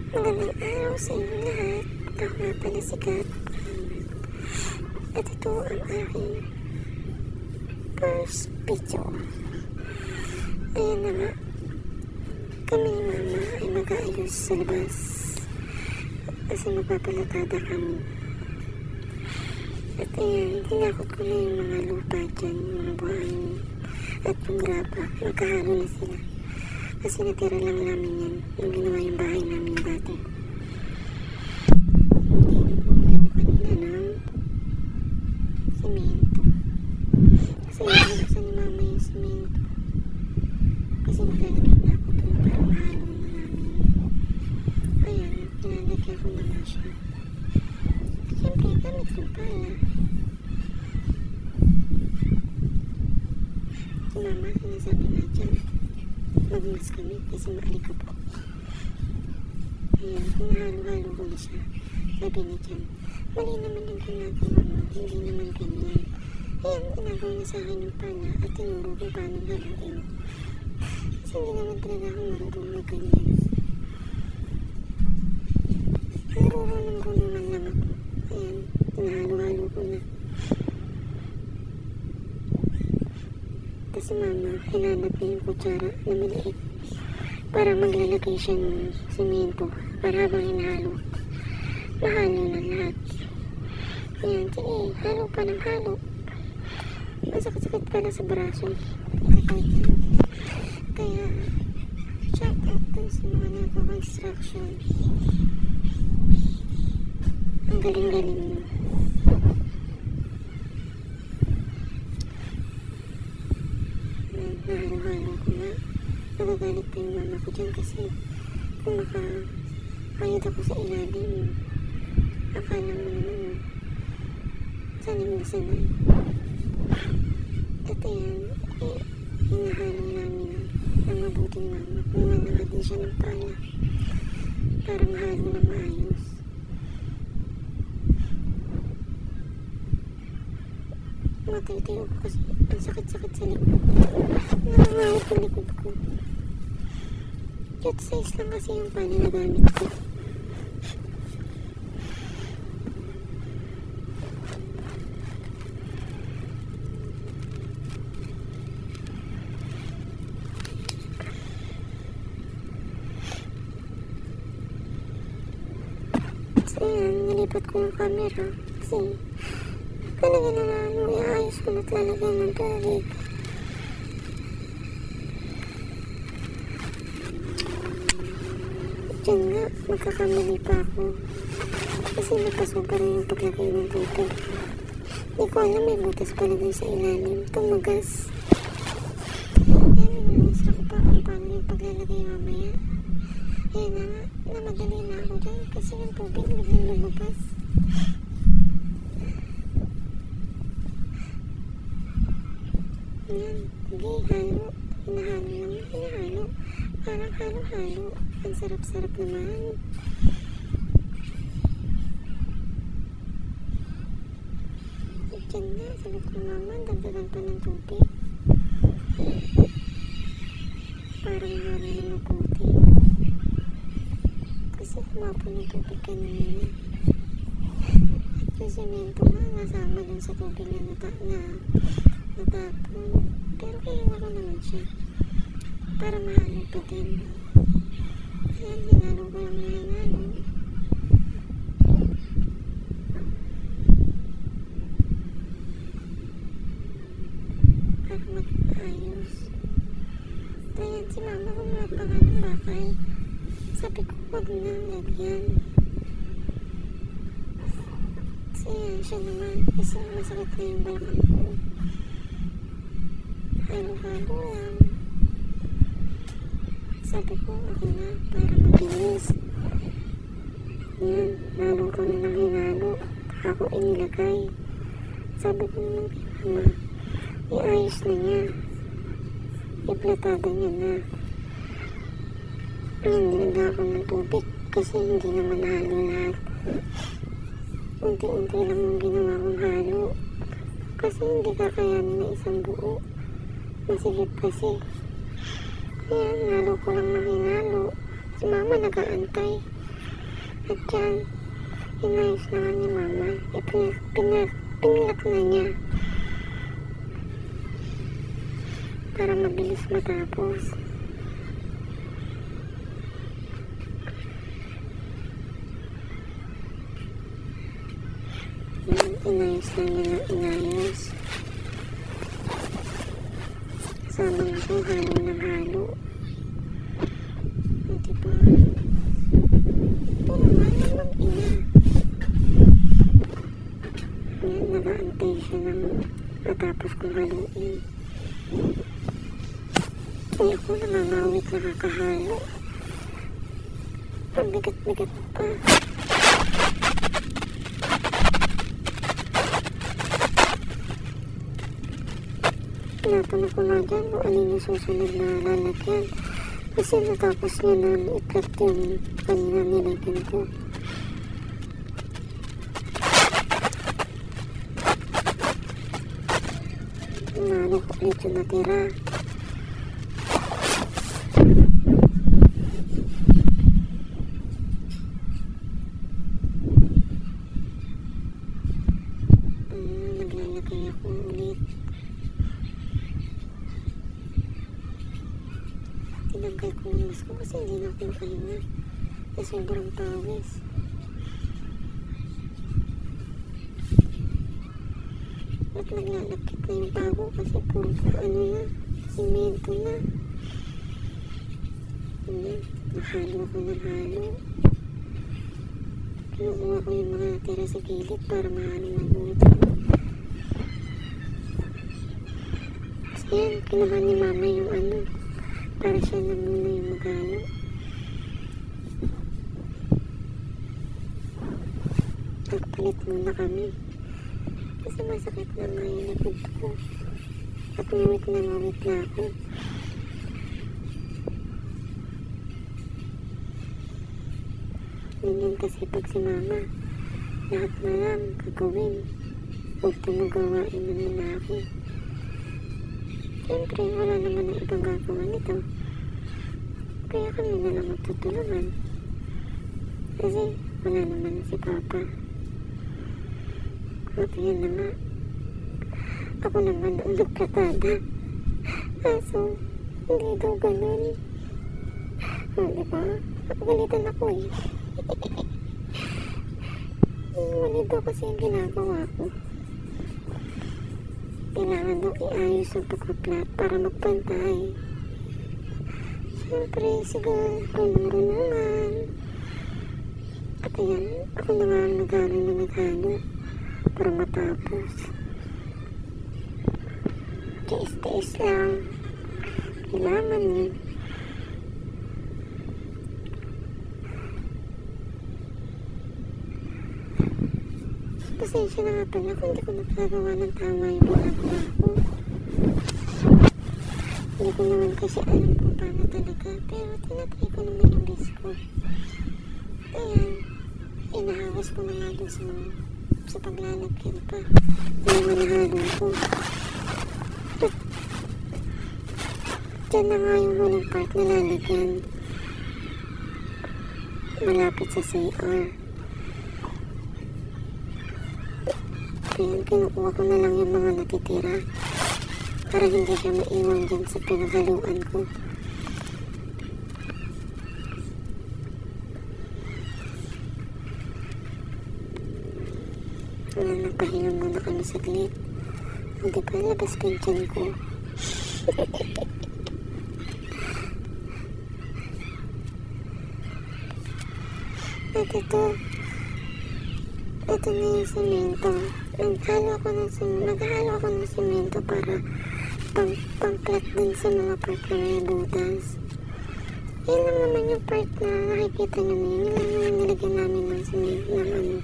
Magandang araw sa inyo lahat. Ako nga pala si Kat. At ito ang aking first video. Ayan na nga. Kami ni Mama ay mag-aayos sa labas. Kasi magpapalatada kami. At ayan, hinakot ko na yung mga lupa dyan, yung mga buhangin. At yung graba, magkahalo na sila. Kasi natira lang namin yan nung ginawa yung bahay namin dati. Bumili ako kanina ng simento. Kasi binuksan ni Mama yung simento. Kasi maglalagay na ako dun para mahalo na namin. Ayan, pinalagyan ko na nga siya. Siyempre, gamit ko pala. Si Mama, sinasabi nga dyan, magmas kami kasi maalika po. Ayan, hinahalo-halo ko na siya. Sabi niya dyan, mali naman yung ginagawa mo, hindi naman ganyan. Ayan, ginagawa niya sa akin yung pala at tinuro kung paano haluin. Kasi hindi naman talaga ako marunong na ganyan. Narurunong-runungan lang ako. Ayan, hinahalo-halo ko na. Kasi Mama, hinanap niya yung kutsara na maliit para maglalagay siya ng simento para habang hinahalo, mahalo na lahat. Ayan, sige, halo pa ng halo. Masakit-sakit pala sa braso. Kaya, shout out dun sa mga nagko-construction. Ang galing-galing nyo. Nahalo-halo ko na. Nagagalit pa yung Mama ko dyan kasi kung makakayod ako sa ilalim, akala mo naman sanay na sanay. At ayan, hinahalo namin ang mabuting Mama. Kumuha na natin siya ng pala para mahalo na maayos. Matay-tayo ko kasi ang sakit-sakit sa likod. Nakangawit ang likod ko. Cute size lang kasi yung pala na gamit ko. So yan, nilipat ko yung camera kasi talaga na iayos ko na lalagyan ng tubig. Diyan nga, magkakamali pa ako. Kasi napasubara yung paglagay ng tubig. Hindi ko alam, may butas palagay sa ilalim. Tumagas. Kaya minumusta ko pa kung paano yung paglalagay mamaya. Ayan na nga, namadali na ako dyan kasi yung tubig biglang lumabas. Ayan, sige, halo. Hinahalo lang, hinahalo. Parang halo-halo. Ang sarap-sarap naman. Diyan na, sabi ko Mama, dagdagan pa ng tubig. Parang wala na mabuti. Kasi kumapon yung tubig kanina. At yung semento nga, nasama dun sa tubig na natapon. Pero kinuha ko naman siya para mahalo pa din. Ayan, hinalo ko lang na hinalo. Para mag-ayos. Ayan, si Mama kumapa nga ng bakal. Sabi ko, huwag na lagyan. Kasi ayan siya naman. Kasi masakit na yung balakang ko. Halo-halo lang. Sabi ko, ako na, para mabilis. Yan, halo ko na ng hinalo. Ako inilagay. Sabi ko naman kay Mama, iayos na niya. Iplatada niya na. Nilagay ako ng tubig kasi hindi naman halo lahat. Unti-unti lang yung ginawa kong halo. Kasi hindi kakayanin na isang buo. Masigit kasi. Ayan, halo ko lang na hinalo. Si Mama nag-aantay. At yan, inayos na nga ni mama. Pinilak na niya. Para mabilis matapos. Inayos na niya na inayos. Kasama nga kung halo ng halo. Diba? Ito naman ang mag-ina. Yan, nag-aantay siya ng matapos kong haluin. Kaya ako nangangawit na kakahalo. Ang bigat-bigat pa. Tinatanong ko nga dyan kung alin yung susunod na lalagyan. Kasi natapos niya na i-plot yung kanina nilagyan ko. Nalo ko ulit yung natira. Naglalagay ako ulit. Tinanggal ko yung mask ko kasi hindi na ako makahinga. Kasi sobrang pawis. At naglalakit na yung bago kasi puro ano na, simento na. Ayan, nahalo ako ng halo. Kinukuha ko yung mga tira sa gilid para mahalo mabuti. Kasi yan, kinuha ni mama yung ano, para siya na muna yung maghalo. Nagpalit muna kami. Kasi masakit na nga yung likod ko. At ngawit na ako. Ganyan kasi pag si mama, lahat na lang gagawin. Huwag tumagawain naman na ako. Siyempre, wala naman na ibang gagawa nito. Kaya kami na lang magtutulungan. Kasi wala naman na si Papa. At yan na nga. Ako naman ang nagkatada. Kaso, hindi daw ganun. Diba? Galitan ako eh. Mali daw kasi yung ginagawa ko. Kailangan daw iayos ang pagka-plot para magpantay. Siyempre, siguro, runungan. At ayan, ako na nga ang naghalo para matapos. Tiis-tiis lang. Kailangan yun. Pasensya na nga pala kung hindi ko nagagawa ng tama yung ginagawa ko. Hindi ko naman kasi alam kung paano talaga. Pero tinatry ko naman yung best ko. Ayan, inahawas ko na nga doon sa paglalagyan pa. Yung manahalo ko. Diyan na nga yung huling part na lalagyan. Malapit sa CR. Ayan, kinukuha ko na lang yung mga natitira para hindi siya maiwan dyan sa pinaghaluan ko. Wala, nagpahinga muna kami saglit. O diba, labas ko yung tiyan ko. At ito na yung semento. Maghalo ako ng semento para pang-plat dun sa mga part na may butas. Yan lang naman yung part na nakikita nyo na yun. Yan lang yung nilagyan namin ng semento ng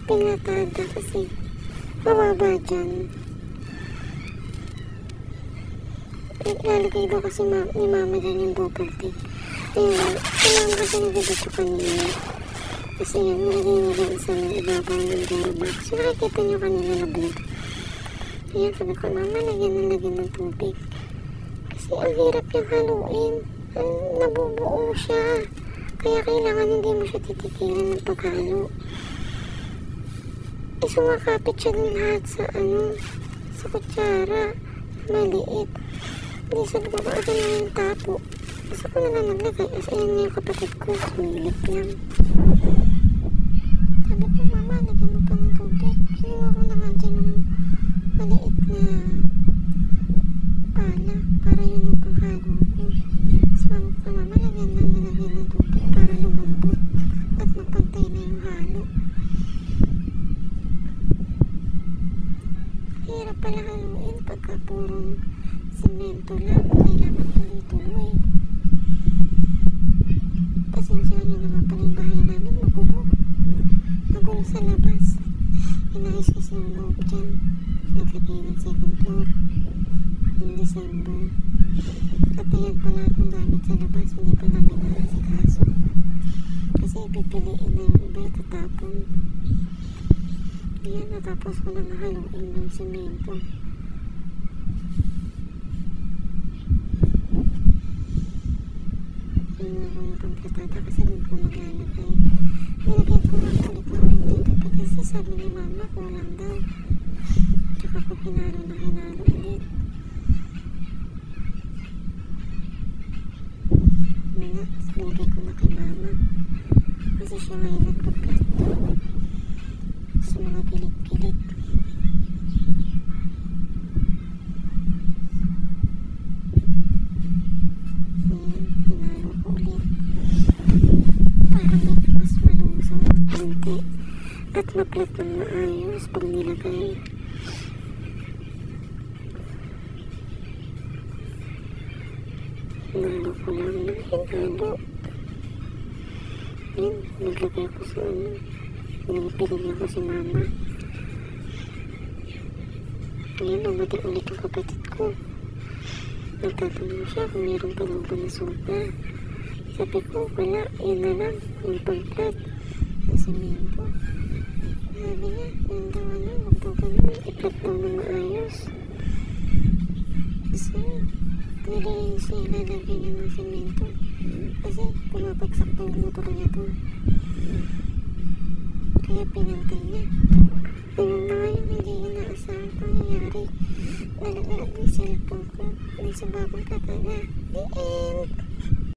pinatada kasi mababa dyan. Ilalagay daw kasi ni mama dyan yung bubble tea. Ayun, kailangan kasi nagdadito kanina. Kasi yan, nilagay nyo dyan sa ibabaw ng dry box. So, nakikita nyo kanina na blue. Ayan, sabi ko, mama, lagyan ng tubig. Kasi ang hirap yung haluin. Nabubuo siya. Kaya kailangan hindi mo siya titigilan ng paghalo. Sumakapit siya dun lahat sa sa kutsara. Maliit. Hindi sabi ko ba ito na yung tapo. Gusto ko na lang naglagay. As ayan nga yung kapatid ko. Sumilip lang. Sabi ko, mama, lagyan mo pa ng tubig. Kinuha ko na nga dyan ng maliit na pala. Para yun yung panghalo ko. Sabi ko, mama, lagyan ng tubig para lumambot. At mapantay na yung halo. Hirap pala haluin pagka purong semento lang. Kailangan tuloy-tuloy. Pasensya nyo na nga pala yung bahay namin. Magulo. Magulo sa labas. Inayos kasi yung loob dyan. Naglagay ng second floor. In December. At ayan pala akong gamit sa labas. Hindi pa namin nakasikaso. Kasi ipipiliin na yung iba itatapon. Ayan, natapos ko na haluin ng semento. Yung pangplatada kasi doon ko maglalagay. Nilagyan ko lang ulit ng konting tubig kasi sabi ni mama kulang daw. Tsaka ko hinalo ulit. Nilagay ko na kay mama. Kasi siya ngayon nagpa-plato. Sa mga kilit-kilit. Ayan, hinalo ko ulit. Para may mas malusang konti. At maplat ng maayos pag nilagay. Hinalo ko lang ng hinalo. Ayan, naglagay ko sa Pinagyan ko si mama. Ngayon, umating ulit ang kapatid ko. Nagtatanong siya kung meron pa lang ba na sopa. Sabi ko, wala. Yun na lang. Yung pangplat. Na semento. Sabi niya, yun daw huwag daw ganun. I-plat daw na maayos. Kasi, nililinis niya ilalagay niya ng semento. Kasi, pumapagsak pa yung motor niya doon. Kaya pinantay niya. Ayun na nga yung hindi inaasahan pangyayari. Nalaglag yung cellphone ko. May sa bagong platada. The end!